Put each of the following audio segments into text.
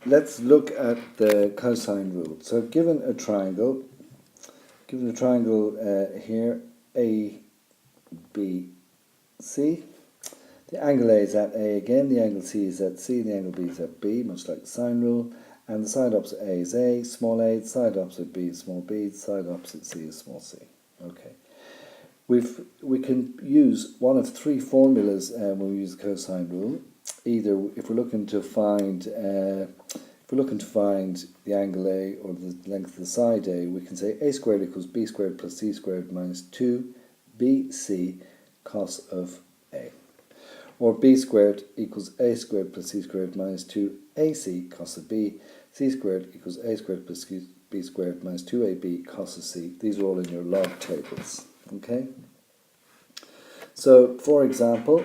let's look at the cosine rule. So given a triangle here, A, B, C, the angle A is at A again, the angle C is at C, the angle B is at B, much like the sine rule, and the side opposite A is A, small a, the side opposite B is small b, the side opposite C is small c. Okay. We can use one of three formulas when we use the cosine rule. Either if we're looking to find the angle A or the length of the side A, we can say a squared equals b squared plus c squared minus 2bc cos of A. Or b squared equals a squared plus c squared minus 2ac cos of B. C squared equals a squared plus b squared minus 2ab cos of C. These are all in your log tables. Okay? So, for example,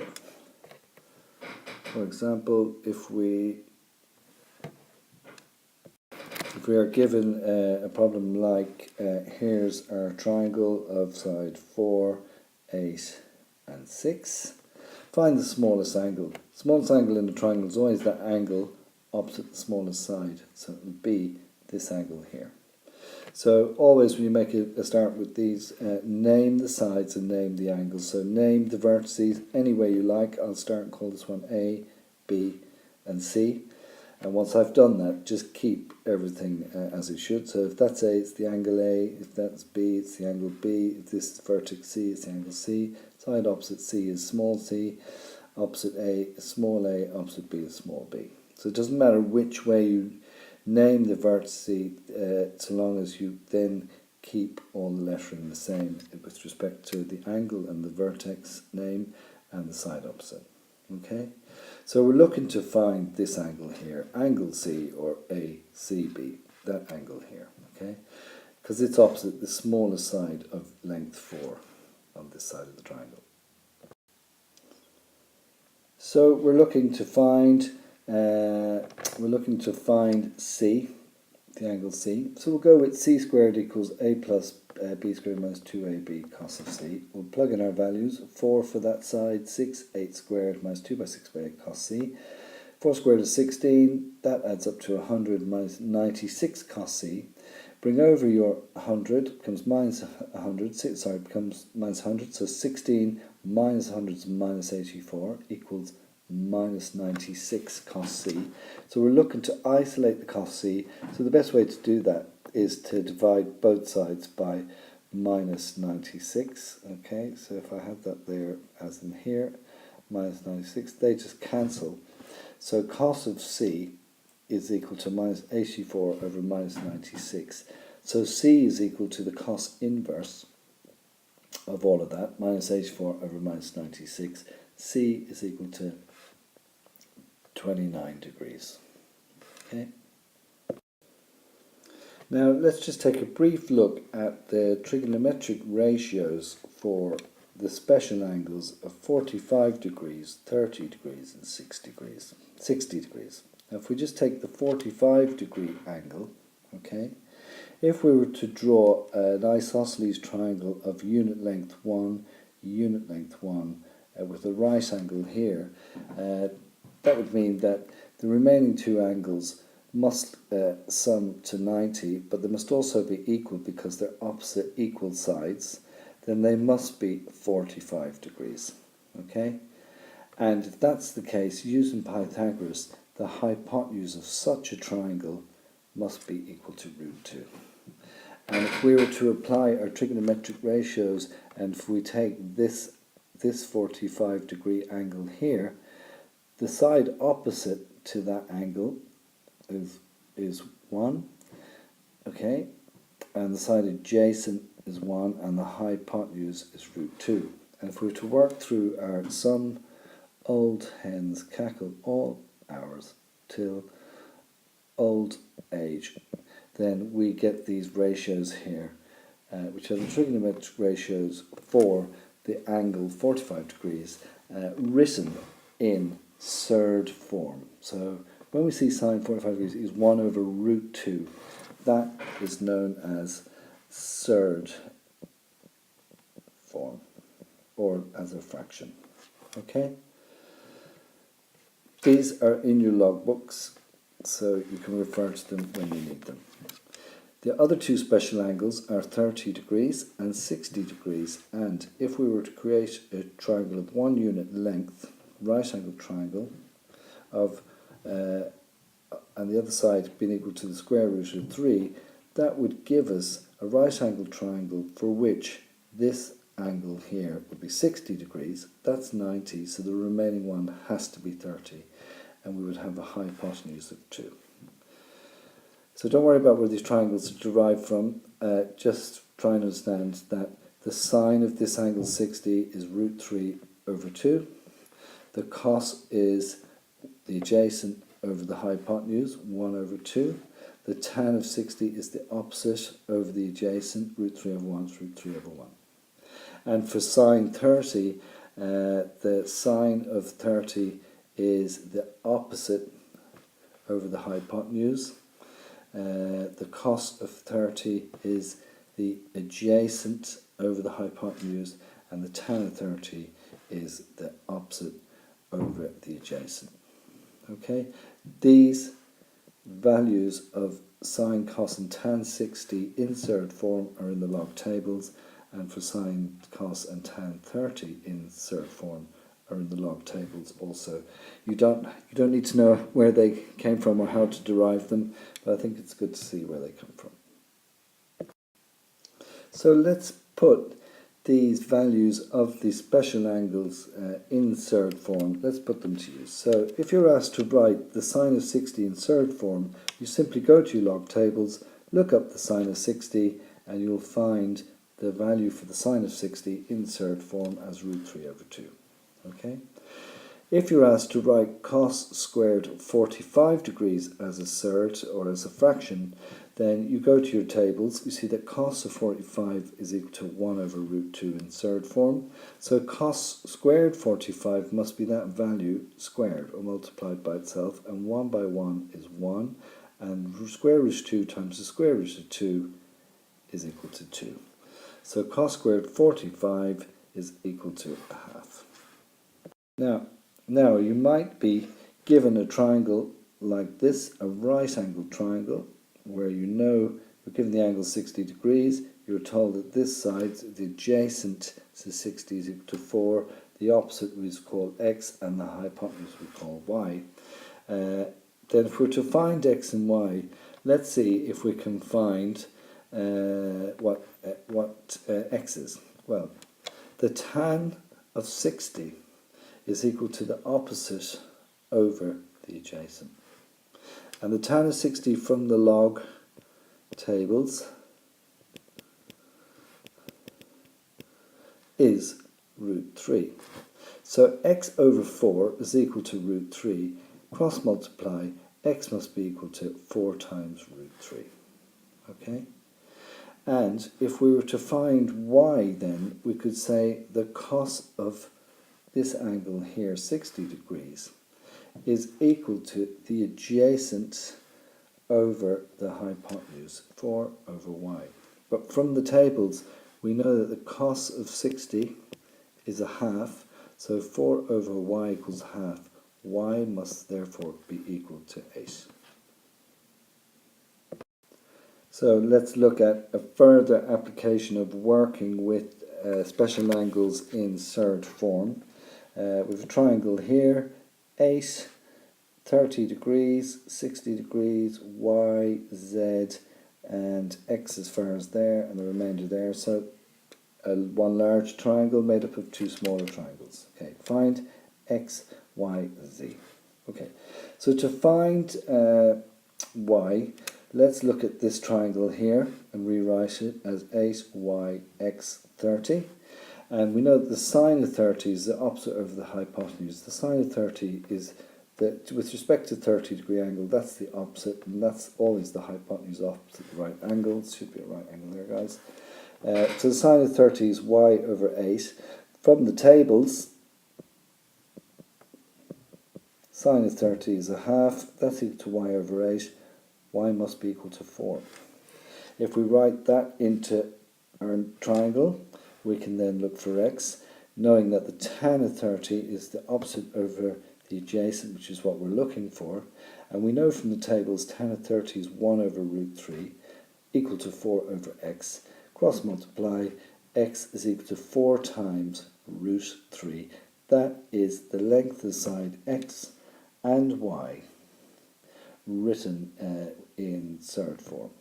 if we are given a problem like here's our triangle of side 4, 8 and 6. Find the smallest angle. Smallest angle in the triangle is always that angle opposite the smallest side. So it will be this angle here. So always when you make a start with these, name the sides and name the angles. So name the vertices any way you like. I'll start and call this one A, B and C. And once I've done that, just keep everything as it should. So if that's A, it's the angle A. If that's B, it's the angle B. If this is vertex C, it's the angle C. Side opposite C is small c. Opposite A is small a. Opposite B is small b. So it doesn't matter which way you name the vertices, so long as you then keep all the lettering the same with respect to the angle and the vertex name and the side opposite. Okay, so we're looking to find this angle here, angle C or ACB, that angle here, okay, because it's opposite the smallest side of length 4 on this side of the triangle. So we're looking to find C, the angle C. So we'll go with C squared equals A plus B squared minus 2AB cos of C. We'll plug in our values. 4 for that side, 6, 8 squared minus 2 by 6 by 8 cos C. 4 squared is 16. That adds up to 100 minus 96 cos C. Bring over your 100, becomes minus 100. Becomes minus 100. So 16 minus 100 is minus 84 equals minus 96 cos C. So we're looking to isolate the cos C. So the best way to do that is to divide both sides by minus 96. Okay, so if I have that there as in here, minus 96, they just cancel. So cos of C is equal to minus 84 over minus 96. So C is equal to the cos inverse of all of that, minus 84 over minus 96. C is equal to 29 degrees. Okay. Now let's just take a brief look at the trigonometric ratios for the special angles of 45 degrees, 30 degrees and 60 degrees. Now if we just take the 45 degree angle, okay, if we were to draw an isosceles triangle of unit length 1, with a right angle here, that would mean that the remaining two angles must sum to 90, but they must also be equal because they're opposite equal sides. Then they must be 45 degrees. Okay? And if that's the case, using Pythagoras, the hypotenuse of such a triangle must be equal to root 2. And if we were to apply our trigonometric ratios, and if we take this 45 degree angle here, the side opposite to that angle is 1, okay, and the side adjacent is 1, and the hypotenuse is root 2. And if we were to work through our some old hens cackle all hours till old age, then we get these ratios here, which are the trigonometric ratios for the angle 45 degrees, written in surd form. So when we see sine 45 degrees is 1 over root 2, that is known as surd form, or as a fraction. Okay? These are in your logbooks. so you can refer to them when you need them. The other two special angles are 30 degrees and 60 degrees, and if we were to create a triangle of 1 unit length, right angled triangle, of and the other side being equal to the square root of 3, that would give us a right angled triangle for which this angle here would be 60 degrees, that's 90, so the remaining one has to be 30, and we would have a hypotenuse of 2. So don't worry about where these triangles are derived from, just try and understand that the sine of this angle 60 is root 3 over 2, the cos is the adjacent over the hypotenuse, 1 over 2, the tan of 60 is the opposite over the adjacent, root 3 over 1 is root 3 over 1. And for sine 30, the sine of 30 is the opposite over the hypotenuse. The cos of 30 is the adjacent over the hypotenuse, and the tan of 30 is the opposite over the adjacent. Okay, these values of sine, cos and tan 60 in surd form are in the log tables, and for sine, cos and tan 30 in surd form are in the log tables also. You don't need to know where they came from or how to derive them, but I think it's good to see where they come from. So let's put these values of the special angles in surd form, let's put them to use. So if you're asked to write the sine of 60 in surd form, you simply go to your log tables, look up the sine of 60, and you'll find the value for the sine of 60 in surd form as root 3 over 2. Okay? If you're asked to write cos squared 45 degrees as a surd or as a fraction, then you go to your tables, you see that cos of 45 is equal to 1 over root 2 in surd form. So cos squared 45 must be that value squared or multiplied by itself, and 1 by 1 is 1, and square root of 2 times the square root of 2 is equal to 2. So cos squared 45 is equal to a half. Now you might be given a triangle like this, a right angled triangle, where you know you're given the angle 60 degrees, you're told that this side, the adjacent to 60 is equal to 4, the opposite we call x, and the hypotenuse we call y. Then if we're to find x and y, let's see if we can find what x is. Well, the tan of 60 is equal to the opposite over the adjacent. And the tan of 60 from the log tables is root 3. So x over 4 is equal to root 3. Cross multiply, x must be equal to 4 times root 3. Okay? And if we were to find y, then we could say the cos of this angle here, 60 degrees, is equal to the adjacent over the hypotenuse, 4 over y. But from the tables, we know that the cos of 60 is a half, so 4 over y equals half. Y must therefore be equal to 8. So let's look at a further application of working with special angles in surd form. We have a triangle here, 8, 30 degrees, 60 degrees, y, z, and x as far as there, and the remainder there. So one large triangle made up of two smaller triangles. Okay, find x, y, z. Okay, so to find y, let's look at this triangle here and rewrite it as 8y x 30. And we know that the sine of 30 is the opposite of the hypotenuse. The sine of 30 is, with respect to 30 degree angle, that's the opposite, and that's always the hypotenuse opposite the right angle. It should be a right angle there, guys. So the sine of 30 is y over 8. From the tables, sine of 30 is a half, that's equal to y over 8. Y must be equal to 4. If we write that into our triangle, we can then look for x, knowing that the tan of 30 is the opposite over the adjacent, which is what we're looking for, And we know from the tables tan of 30 is 1 over root 3 equal to 4 over x. Cross multiply, x is equal to 4 times root 3. That is the length of the side x and y written in third form.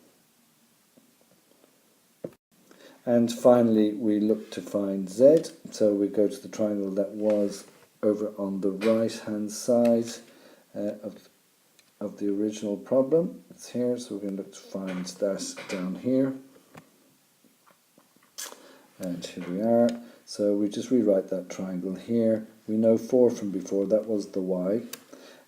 And finally, we look to find z. So we go to the triangle that was over on the right-hand side of the original problem. It's here, so we're going to look to find that down here. And here we are. So we just rewrite that triangle here. We know 4 from before, that was the y.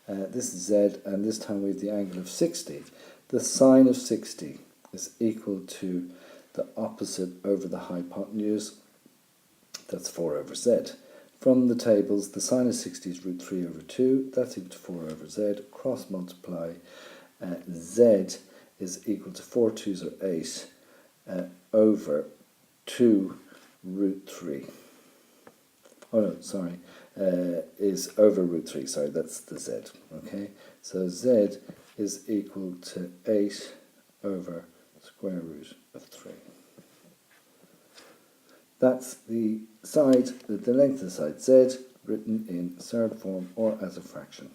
This is z, and this time we have the angle of 60. The sine of 60 is equal to the opposite over the hypotenuse. That's 4 over z. From the tables, the sine of 60 is root 3 over 2. That's equal to 4 over z. Cross multiply. Z is equal to 4 2s are 8 over 2 root 3. Oh no, sorry. Is over root 3. Sorry, that's the z. Okay, so z is equal to 8 over square root of 3. That's the side, the length of the side z, written in third form or as a fraction.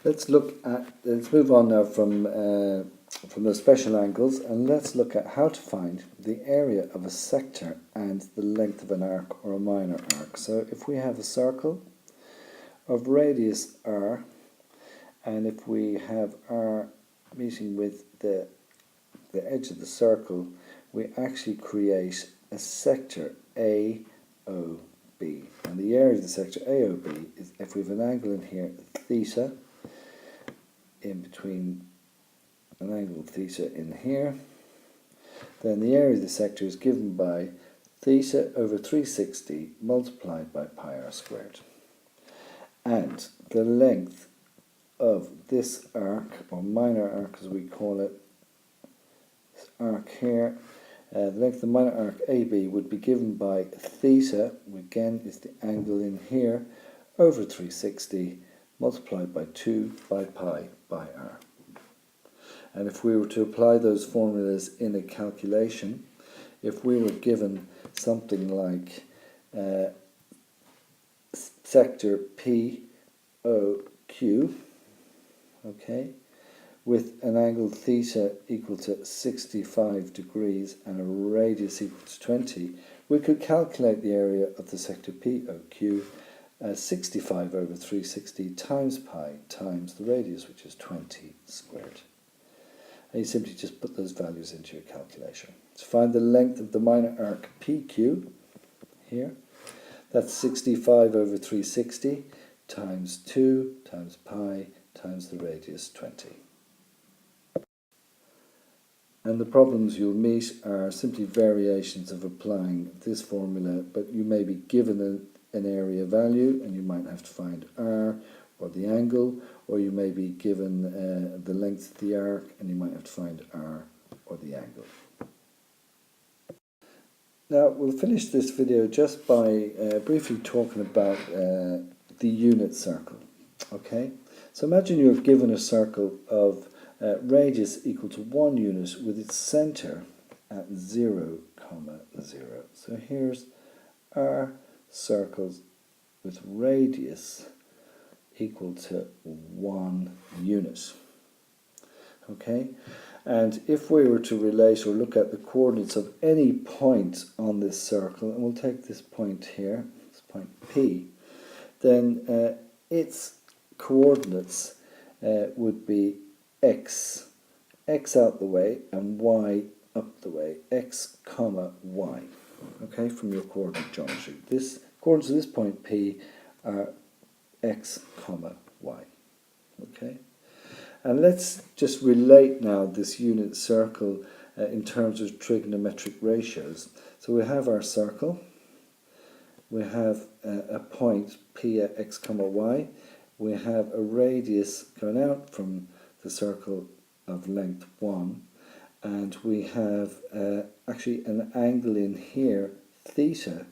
Let's move on now from the special angles, and let's look at how to find the area of a sector and the length of an arc or a minor arc. So if we have a circle of radius r, and if we have r meeting with the edge of the circle, we actually create a sector AOB. And the area of the sector AOB is, if we have an angle in here, theta, in between an angle theta in here, then the area of the sector is given by theta over 360 multiplied by pi r squared. And the length of this arc, or minor arc as we call it, this arc here, the length of the minor arc AB would be given by theta, again is the angle in here, over 360 multiplied by 2 by pi by r. And if we were to apply those formulas in a calculation, if we were given something like sector POQ, okay, with an angle theta equal to 65 degrees and a radius equal to 20, we could calculate the area of the sector POQ as 65 over 360 times pi times the radius, which is 20 squared. And you simply just put those values into your calculation. To find the length of the minor arc PQ, here, that's 65 over 360 times 2 times pi times the radius 20. And the problems you'll meet are simply variations of applying this formula, but you may be given an area value and you might have to find r or the angle, or you may be given the length of the arc and you might have to find r or the angle. Now we'll finish this video just by briefly talking about the unit circle. Okay, so imagine you're given a circle of radius equal to 1 unit with its centre at 0, 0. So here's our circles with radius equal to 1 unit. Okay, and if we were to relate or look at the coordinates of any point on this circle, and we'll take this point here, this point P, then its coordinates would be x out the way and y up the way, x comma y, okay, from your coordinate geometry. This coordinates of this point P are x comma y, okay. And let's just relate now this unit circle in terms of trigonometric ratios. So we have our circle, we have a point P at x comma y, we have a radius going out from the circle of length 1, and we have actually an angle in here, theta,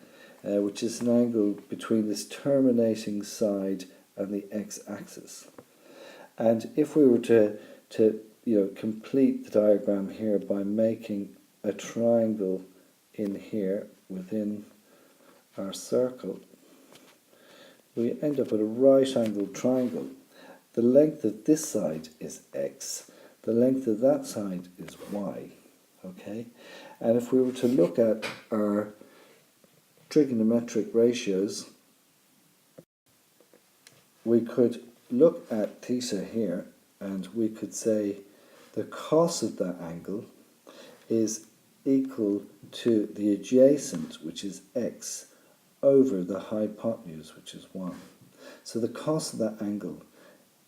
which is an angle between this terminating side and the x-axis. And if we were to complete the diagram here by making a triangle in here within our circle, we end up with a right-angled triangle. The length of this side is x, the length of that side is y, okay? And if we were to look at our trigonometric ratios, we could look at theta here and we could say the cos of that angle is equal to the adjacent, which is x, over the hypotenuse, which is 1. So the cos of that angle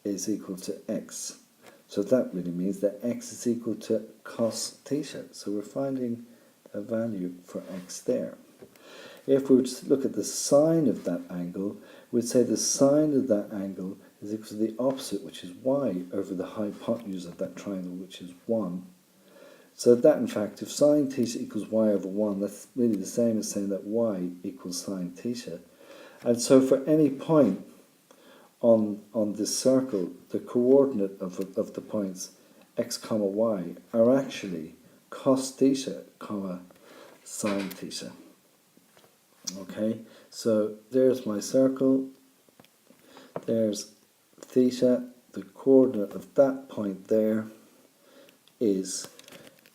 is equal to x. So that really means that x is equal to cos theta. So we're finding a value for x there. If we were to look at the sine of that angle, we'd say the sine of that angle is equal to the opposite, which is y, over the hypotenuse of that triangle, which is 1. So that, in fact, if sine theta equals y over 1, that's really the same as saying that y equals sine theta. And so for any point on this circle, the coordinate of the points x comma y are actually cos theta comma sine theta. Okay, so there's my circle, there's theta, the coordinate of that point there is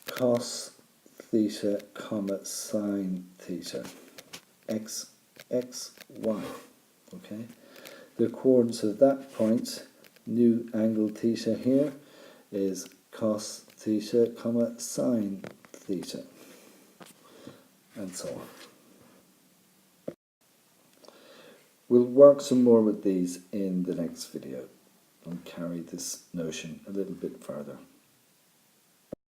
cos theta comma sine theta, x, y, okay? The coordinates of that point, new angle theta here, is cos theta comma sine theta, and so on. We'll work some more with these in the next video and carry this notion a little bit further.